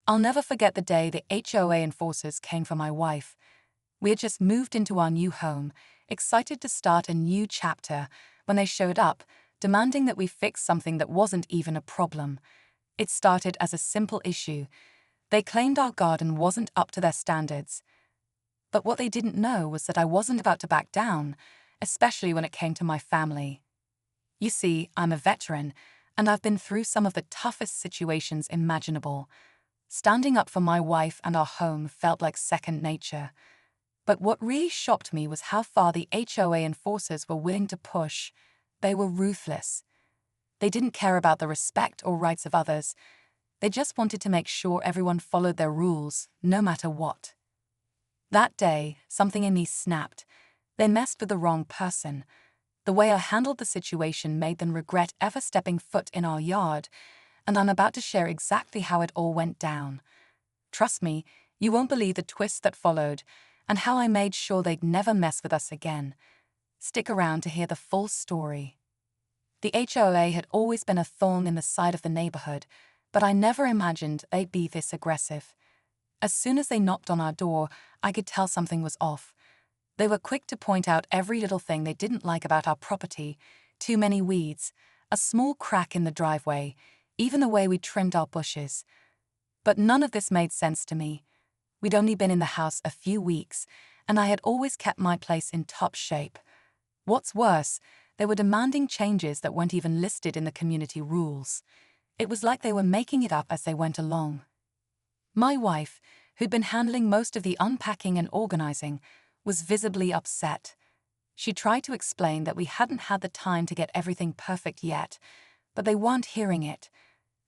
I'll never forget the day the HOA enforcers came for my wife. We had just moved into our new home, excited to start a new chapter, when they showed up, demanding that we fix something that wasn't even a problem. It started as a simple issue. They claimed our garden wasn't up to their standards. But what they didn't know was that I wasn't about to back down, especially when it came to my family. You see, I'm a veteran, and I've been through some of the toughest situations imaginable. Standing up for my wife and our home felt like second nature. But what really shocked me was how far the HOA enforcers were willing to push. They were ruthless. They didn't care about the respect or rights of others. They just wanted to make sure everyone followed their rules, no matter what. That day, something in me snapped. They messed with the wrong person. The way I handled the situation made them regret ever stepping foot in our yard, and I'm about to share exactly how it all went down. Trust me, you won't believe the twist that followed, and how I made sure they'd never mess with us again. Stick around to hear the full story. The HOA had always been a thorn in the side of the neighborhood, but I never imagined they'd be this aggressive. As soon as they knocked on our door, I could tell something was off. They were quick to point out every little thing they didn't like about our property: too many weeds, a small crack in the driveway, even the way we trimmed our bushes. But none of this made sense to me. We'd only been in the house a few weeks, and I had always kept my place in top shape. What's worse, they were demanding changes that weren't even listed in the community rules. It was like they were making it up as they went along. My wife, who'd been handling most of the unpacking and organizing, was visibly upset. She tried to explain that we hadn't had the time to get everything perfect yet, but they weren't hearing it.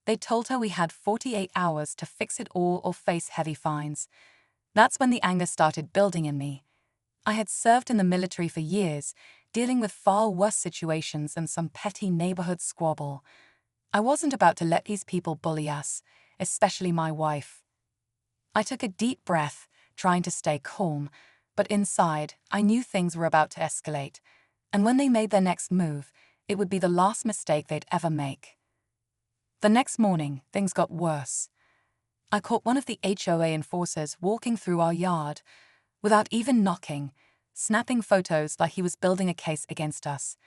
They told her we had 48 hours to fix it all or face heavy fines. That's when the anger started building in me. I had served in the military for years, dealing with far worse situations than some petty neighborhood squabble. I wasn't about to let these people bully us, especially my wife. I took a deep breath, trying to stay calm, but inside, I knew things were about to escalate, and when they made their next move, it would be the last mistake they'd ever make. The next morning, things got worse. I caught one of the HOA enforcers walking through our yard, without even knocking, snapping photos like he was building a case against us.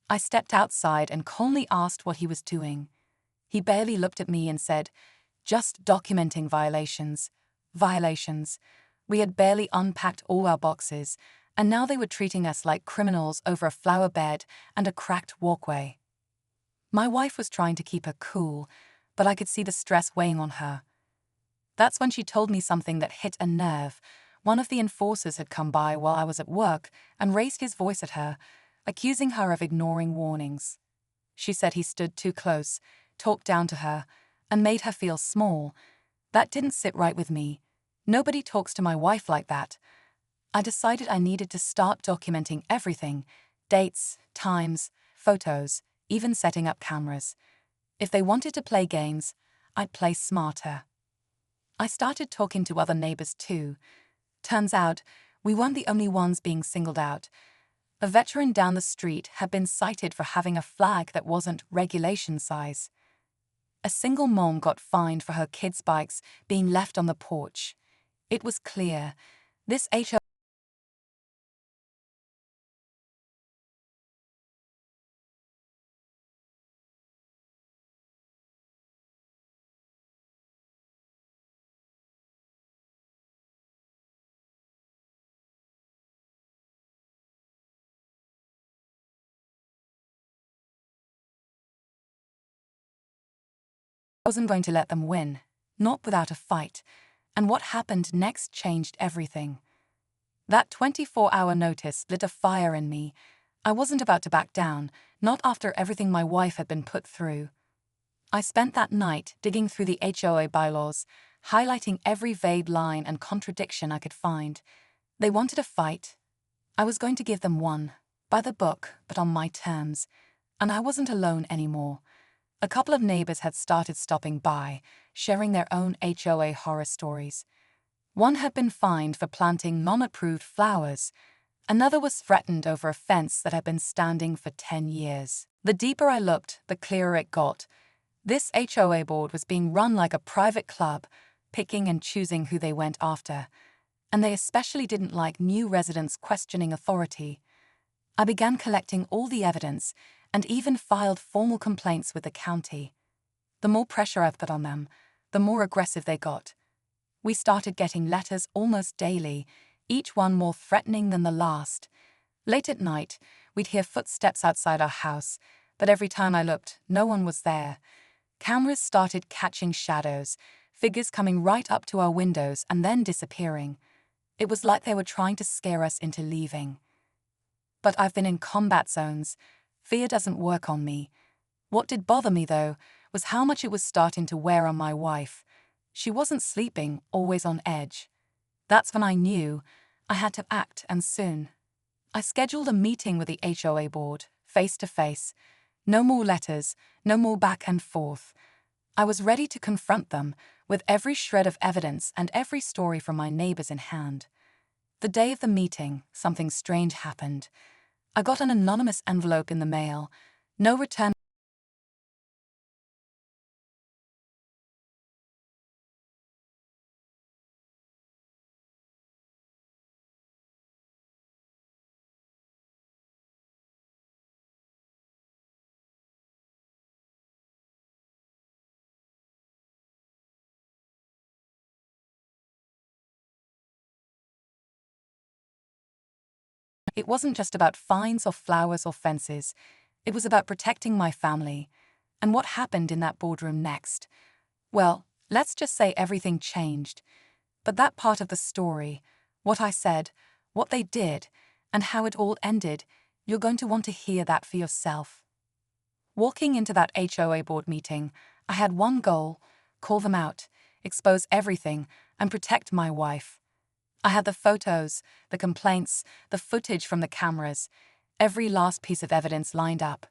I stepped outside and calmly asked what he was doing. He barely looked at me and said, "Just documenting violations." Violations. We had barely unpacked all our boxes, and now they were treating us like criminals over a flower bed and a cracked walkway. My wife was trying to keep her cool, but I could see the stress weighing on her. That's when she told me something that hit a nerve. One of the enforcers had come by while I was at work and raised his voice at her, accusing her of ignoring warnings. She said he stood too close, talked down to her, and made her feel small. That didn't sit right with me. Nobody talks to my wife like that. I decided I needed to start documenting everything: dates, times, photos, even setting up cameras. If they wanted to play games, I'd play smarter. I started talking to other neighbors too. Turns out, we weren't the only ones being singled out. A veteran down the street had been cited for having a flag that wasn't regulation size. A single mom got fined for her kids' bikes being left on the porch. It was clear, this HOA wasn't going to let them win, not without a fight, and what happened next changed everything. That 24-hour notice lit a fire in me. I wasn't about to back down, not after everything my wife had been put through. I spent that night digging through the HOA bylaws, highlighting every vague line and contradiction I could find. They wanted a fight. I was going to give them one, by the book, but on my terms. And I wasn't alone anymore. A couple of neighbors had started stopping by, sharing their own HOA horror stories. One had been fined for planting non-approved flowers. Another was threatened over a fence that had been standing for 10 years. The deeper I looked, the clearer it got. This HOA board was being run like a private club, picking and choosing who they went after, and they especially didn't like new residents questioning authority. I began collecting all the evidence and even filed formal complaints with the county. The more pressure I've put on them, the more aggressive they got. We started getting letters almost daily, each one more threatening than the last. Late at night, we'd hear footsteps outside our house, but every time I looked, no one was there. Cameras started catching shadows, figures coming right up to our windows and then disappearing. It was like they were trying to scare us into leaving. But I've been in combat zones. Fear doesn't work on me. What did bother me, though, was how much it was starting to wear on my wife. She wasn't sleeping, always on edge. That's when I knew I had to act, and soon. I scheduled a meeting with the HOA board, face to face. No more letters, no more back and forth. I was ready to confront them, with every shred of evidence and every story from my neighbors in hand. The day of the meeting, something strange happened. I got an anonymous envelope in the mail. No return. It wasn't just about fines or flowers or fences. It was about protecting my family. And what happened in that boardroom next? Well, let's just say everything changed. But that part of the story, what I said, what they did, and how it all ended, you're going to want to hear that for yourself. Walking into that HOA board meeting, I had one goal: call them out, expose everything, and protect my wife. I had the photos, the complaints, the footage from the cameras, every last piece of evidence lined up.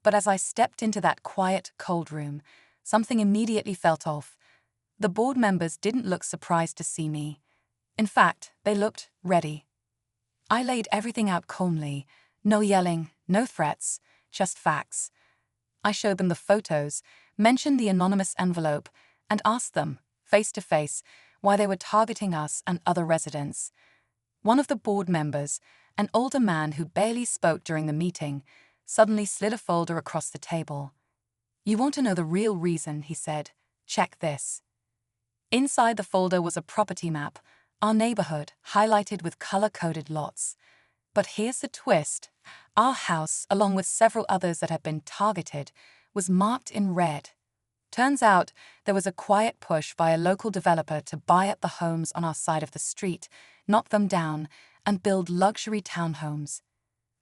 But as I stepped into that quiet, cold room, something immediately felt off. The board members didn't look surprised to see me. In fact, they looked ready. I laid everything out calmly. No yelling, no threats, just facts. I showed them the photos, mentioned the anonymous envelope, and asked them, face to face, why they were targeting us and other residents. One of the board members, an older man who barely spoke during the meeting, suddenly slid a folder across the table. "You want to know the real reason," he said. "Check this." Inside the folder was a property map, our neighborhood, highlighted with color-coded lots. But here's the twist. Our house, along with several others that had been targeted, was marked in red. Turns out there was a quiet push by a local developer to buy up the homes on our side of the street, knock them down, and build luxury townhomes.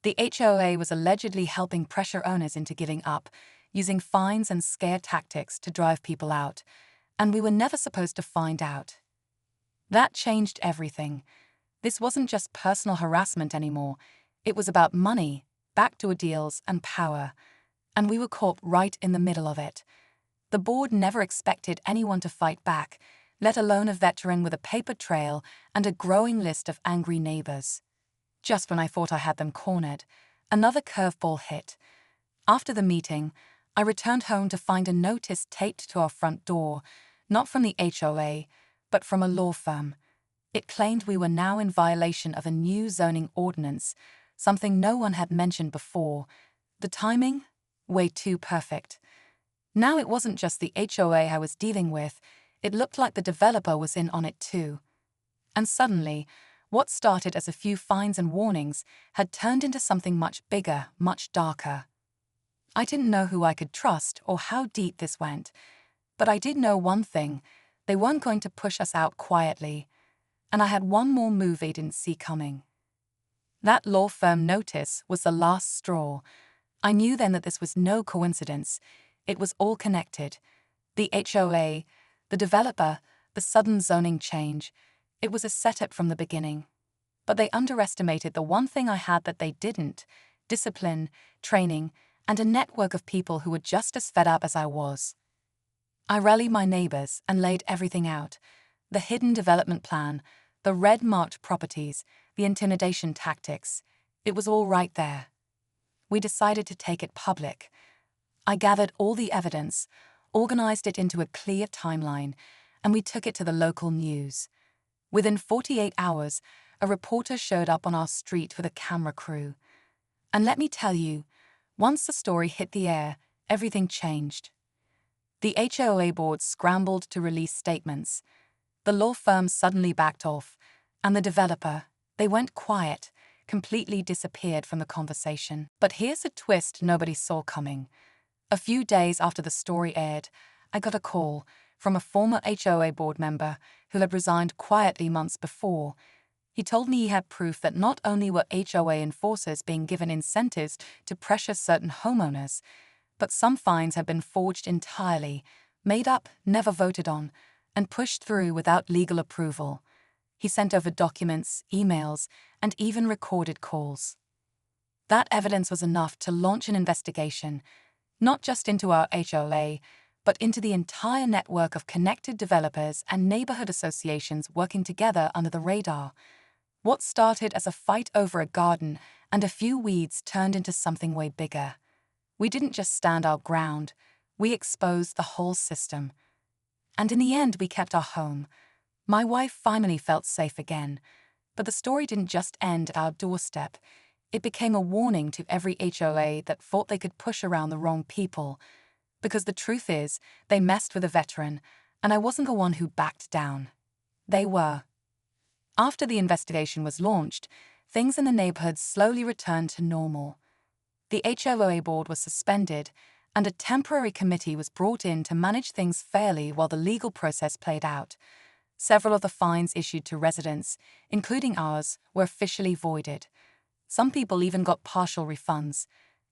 The HOA was allegedly helping pressure owners into giving up, using fines and scare tactics to drive people out, and we were never supposed to find out. That changed everything. This wasn't just personal harassment anymore. It was about money, backdoor deals, and power. And we were caught right in the middle of it. The board never expected anyone to fight back, let alone a veteran with a paper trail and a growing list of angry neighbors. Just when I thought I had them cornered, another curveball hit. After the meeting, I returned home to find a notice taped to our front door, not from the HOA, but from a law firm. It claimed we were now in violation of a new zoning ordinance, something no one had mentioned before. The timing? Way too perfect. Now it wasn't just the HOA I was dealing with, it looked like the developer was in on it too. And suddenly, what started as a few fines and warnings had turned into something much bigger, much darker. I didn't know who I could trust or how deep this went, but I did know one thing: they weren't going to push us out quietly. And I had one more move they didn't see coming. That law firm notice was the last straw. I knew then that this was no coincidence. It was all connected. The HOA, the developer, the sudden zoning change. It was a setup from the beginning. But they underestimated the one thing I had that they didn't: discipline, training, and a network of people who were just as fed up as I was. I rallied my neighbors and laid everything out. The hidden development plan, the red-marked properties, the intimidation tactics. It was all right there. We decided to take it public. I gathered all the evidence, organized it into a clear timeline, and we took it to the local news. Within 48 hours, a reporter showed up on our street with a camera crew. And let me tell you, once the story hit the air, everything changed. The HOA board scrambled to release statements. The law firm suddenly backed off, and the developer, they went quiet, completely disappeared from the conversation. But here's a twist nobody saw coming. A few days after the story aired, I got a call from a former HOA board member who had resigned quietly months before. He told me he had proof that not only were HOA enforcers being given incentives to pressure certain homeowners, but some fines had been forged entirely, made up, never voted on, and pushed through without legal approval. He sent over documents, emails, and even recorded calls. That evidence was enough to launch an investigation, not just into our HOA, but into the entire network of connected developers and neighborhood associations working together under the radar. What started as a fight over a garden and a few weeds turned into something way bigger. We didn't just stand our ground, we exposed the whole system. And in the end, we kept our home. My wife finally felt safe again. But the story didn't just end at our doorstep. It became a warning to every HOA that thought they could push around the wrong people. Because the truth is, they messed with a veteran, and I wasn't the one who backed down. They were. After the investigation was launched, things in the neighborhood slowly returned to normal. The HOA board was suspended, and a temporary committee was brought in to manage things fairly while the legal process played out. Several of the fines issued to residents, including ours, were officially voided. Some people even got partial refunds.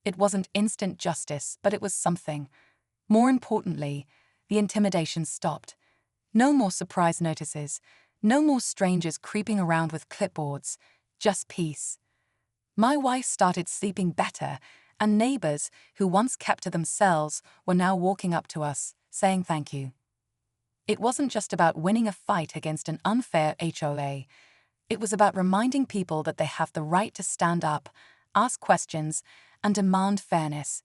It wasn't instant justice, but it was something. More importantly, the intimidation stopped. No more surprise notices, no more strangers creeping around with clipboards, just peace. My wife started sleeping better, and neighbors who once kept to themselves were now walking up to us, saying thank you. It wasn't just about winning a fight against an unfair HOA. It was about reminding people that they have the right to stand up, ask questions, and demand fairness.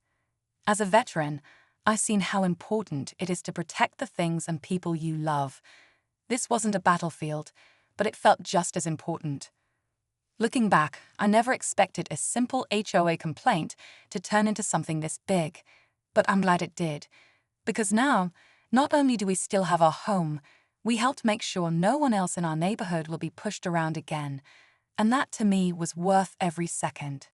As a veteran, I've seen how important it is to protect the things and people you love. This wasn't a battlefield, but it felt just as important. Looking back, I never expected a simple HOA complaint to turn into something this big, but I'm glad it did. Because now, not only do we still have our home, we helped make sure no one else in our neighborhood will be pushed around again. And that, to me, was worth every second.